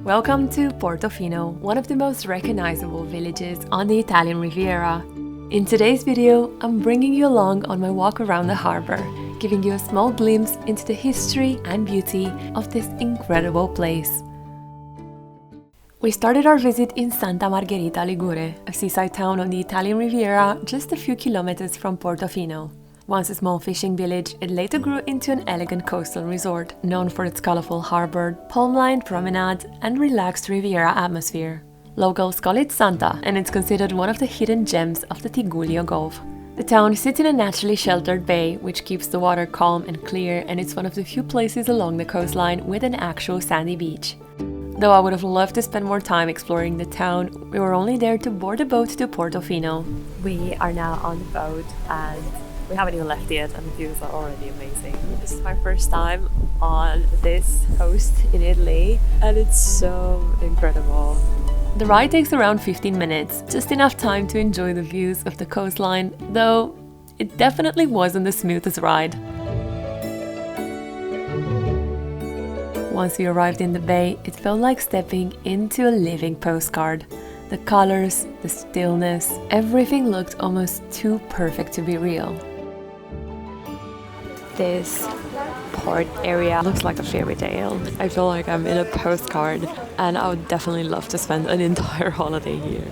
Welcome to Portofino, one of the most recognizable villages on the Italian Riviera. In today's video, I'm bringing you along on my walk around the harbour, giving you a small glimpse into the history and beauty of this incredible place. We started our visit in Santa Margherita Ligure, a seaside town on the Italian Riviera just a few kilometers from Portofino. Once a small fishing village, it later grew into an elegant coastal resort, known for its colorful harbor, palm-lined promenade, and relaxed Riviera atmosphere. Locals call it Santa, and it's considered one of the hidden gems of the Tigullio Gulf. The town sits in a naturally sheltered bay, which keeps the water calm and clear, and it's one of the few places along the coastline with an actual sandy beach. Though I would have loved to spend more time exploring the town, we were only there to board a boat to Portofino. We are now on the boat and we haven't even left yet and the views are already amazing. This is my first time on this coast in Italy and it's so incredible. The ride takes around 15 minutes, just enough time to enjoy the views of the coastline, though it definitely wasn't the smoothest ride. Once we arrived in the bay, it felt like stepping into a living postcard. The colors, the stillness, everything looked almost too perfect to be real. This port area looks like a fairy tale. I feel like I'm in a postcard and I would definitely love to spend an entire holiday here.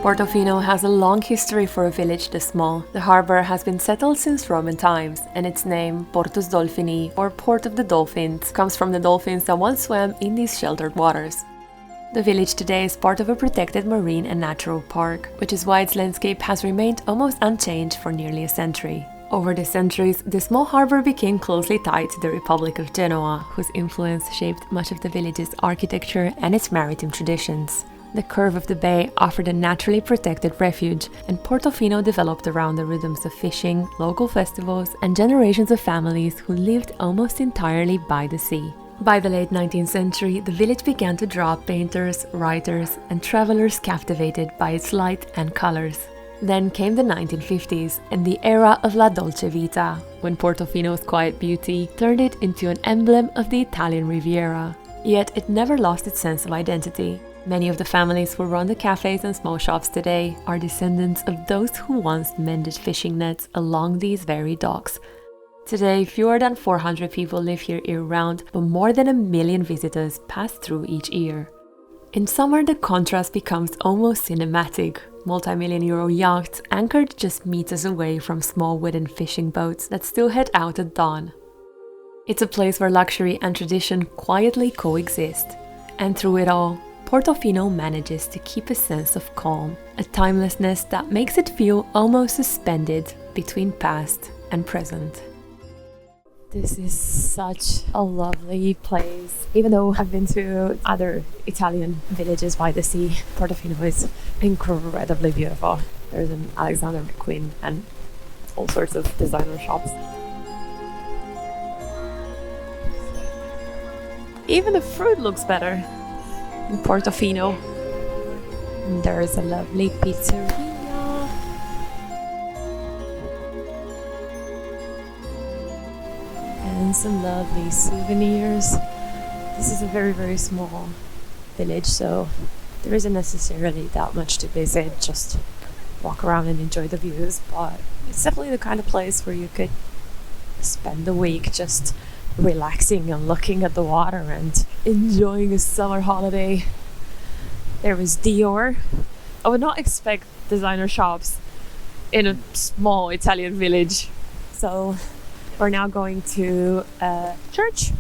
Portofino has a long history for a village this small. The harbour has been settled since Roman times, and its name, Portus Dolfini, or Port of the Dolphins, comes from the dolphins that once swam in these sheltered waters. The village today is part of a protected marine and natural park, which is why its landscape has remained almost unchanged for nearly a century. Over the centuries, the small harbour became closely tied to the Republic of Genoa, whose influence shaped much of the village's architecture and its maritime traditions. The curve of the bay offered a naturally protected refuge, and Portofino developed around the rhythms of fishing, local festivals, and generations of families who lived almost entirely by the sea. By the late 19th century, the village began to draw painters, writers, and travelers captivated by its light and colors. Then came the 1950s and the era of La Dolce Vita, when Portofino's quiet beauty turned it into an emblem of the Italian Riviera. Yet it never lost its sense of identity. Many of the families who run the cafes and small shops today are descendants of those who once mended fishing nets along these very docks. Today, fewer than 400 people live here year-round, but more than 1 million visitors pass through each year. In summer, the contrast becomes almost cinematic. Multi-million-euro yachts anchored just meters away from small wooden fishing boats that still head out at dawn. It's a place where luxury and tradition quietly coexist. And through it all, Portofino manages to keep a sense of calm, a timelessness that makes it feel almost suspended between past and present. This is such a lovely place. Even though I've been to other Italian villages by the sea, Portofino is incredibly beautiful. There's an Alexander McQueen and all sorts of designer shops. Even the fruit looks better in Portofino. And there is a lovely pizzeria. And some lovely souvenirs. This is a very small village, so there isn't necessarily that much to visit, just walk around and enjoy the views, but it's definitely the kind of place where you could spend the week just relaxing and looking at the water and enjoying a summer holiday. There is Dior. I would not expect designer shops in a small Italian village, so we're now going to a church.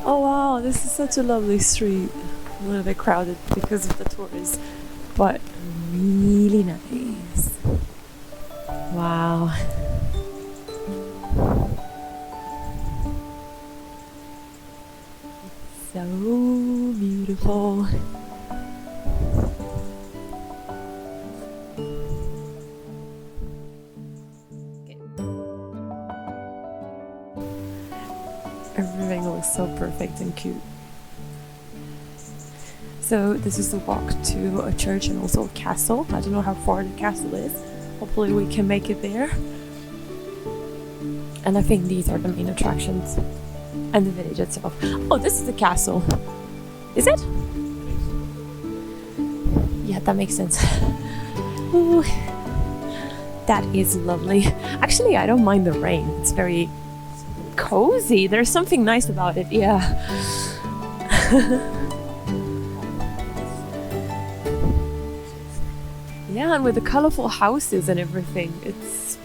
Oh wow, this is such a lovely street. A little bit crowded because of the tourists, but really nice. Wow. It's so beautiful. Everything looks so perfect and cute. So this is the walk to a church and also a castle. I don't know how far the castle is. Hopefully we can make it there. And I think these are the main attractions. And the village itself. Oh, this is the castle. Is it? Yeah, that makes sense. Ooh, that is lovely. Actually, I don't mind the rain. It's very cozy. There's something nice about it, yeah. Yeah, and with the colorful houses and everything, it's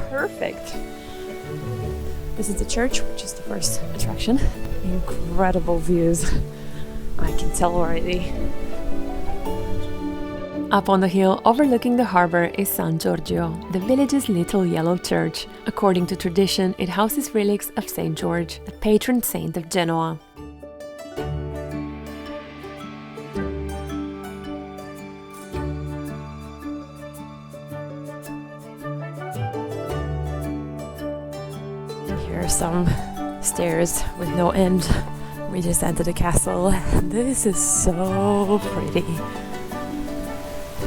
perfect. This is the church, which is the first attraction. Incredible views. I can tell already. Up on the hill overlooking the harbour is San Giorgio, the village's little yellow church. According to tradition, it houses relics of Saint George, the patron saint of Genoa. Here are some stairs with no end. We just entered the castle. This is so pretty.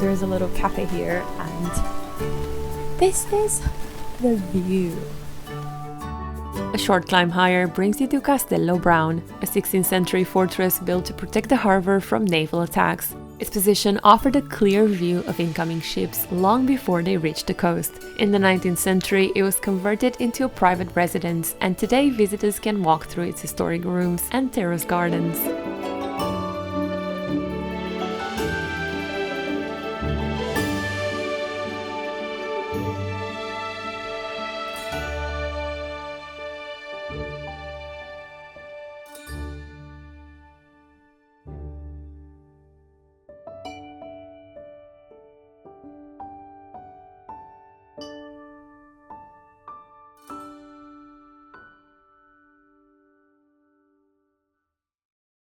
There's a little cafe here, and this is the view. A short climb higher brings you to Castello Brown, a 16th century fortress built to protect the harbour from naval attacks. Its position offered a clear view of incoming ships long before they reached the coast. In the 19th century, it was converted into a private residence, and today visitors can walk through its historic rooms and terrace gardens.